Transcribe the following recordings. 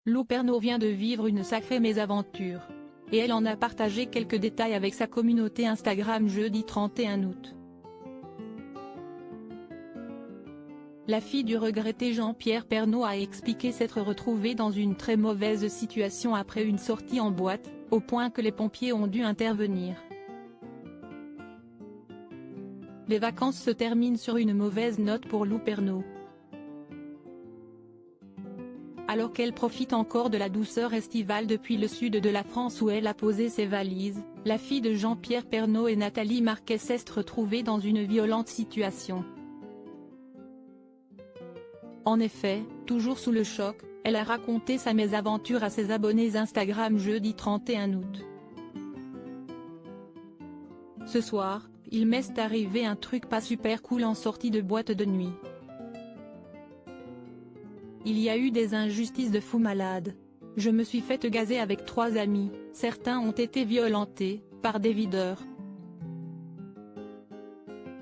Lou Pernaut vient de vivre une sacrée mésaventure. Et elle en a partagé quelques détails avec sa communauté Instagram jeudi 31 août. La fille du regretté Jean-Pierre Pernaut a expliqué s'être retrouvée dans une très mauvaise situation après une sortie en boîte, au point que les pompiers ont dû intervenir. Les vacances se terminent sur une mauvaise note pour Lou Pernaut. Alors qu'elle profite encore de la douceur estivale depuis le sud de la France où elle a posé ses valises, la fille de Jean-Pierre Pernaut et Nathalie Marquez s'est retrouvée dans une violente situation. En effet, toujours sous le choc, elle a raconté sa mésaventure à ses abonnés Instagram jeudi 31 août. Ce soir, il m'est arrivé un truc pas super cool en sortie de boîte de nuit. Il y a eu des injustices de fou malade. Je me suis fait gazer avec 3 amis, certains ont été violentés, par des videurs.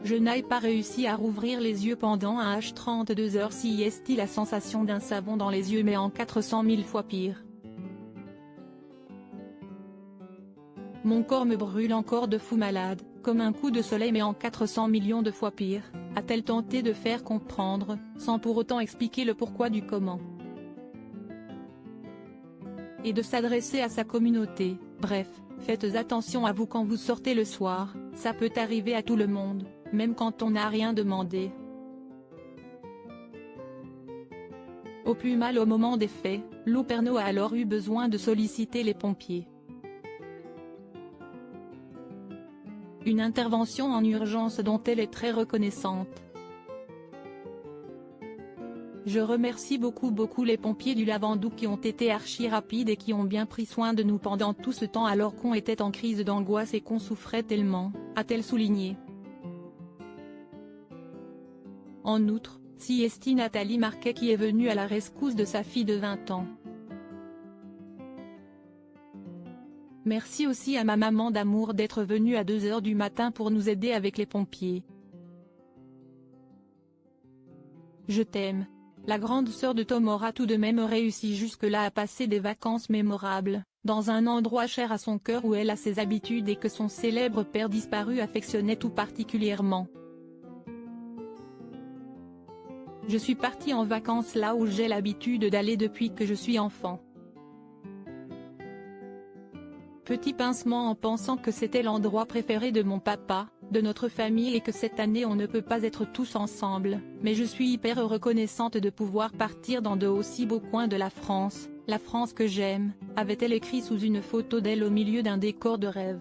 Je n'ai pas réussi à rouvrir les yeux pendant un H32 heures si est-il la sensation d'un savon dans les yeux mais en 400 000 fois pire. Mon corps me brûle encore de fou malade, comme un coup de soleil mais en 400 millions de fois pire, a-t-elle tenté de faire comprendre, sans pour autant expliquer le pourquoi du comment. Et de s'adresser à sa communauté, bref, faites attention à vous quand vous sortez le soir, ça peut arriver à tout le monde, même quand on n'a rien demandé. Au plus mal au moment des faits, Lou Pernaut a alors eu besoin de solliciter les pompiers. Une intervention en urgence dont elle est très reconnaissante. Je remercie beaucoup les pompiers du Lavandou qui ont été archi rapides et qui ont bien pris soin de nous pendant tout ce temps alors qu'on était en crise d'angoisse et qu'on souffrait tellement, a-t-elle souligné. En outre, c'est Nathalie Marquez qui est venue à la rescousse de sa fille de 20 ans. Merci aussi à ma maman d'amour d'être venue à 2 h du matin pour nous aider avec les pompiers. Je t'aime. La grande sœur de Tom aura tout de même réussi jusque-là à passer des vacances mémorables, dans un endroit cher à son cœur où elle a ses habitudes et que son célèbre père disparu affectionnait tout particulièrement. Je suis partie en vacances là où j'ai l'habitude d'aller depuis que je suis enfant. Petit pincement en pensant que c'était l'endroit préféré de mon papa, de notre famille et que cette année on ne peut pas être tous ensemble, mais je suis hyper reconnaissante de pouvoir partir dans de aussi beaux coins de la France que j'aime, avait-elle écrit sous une photo d'elle au milieu d'un décor de rêve.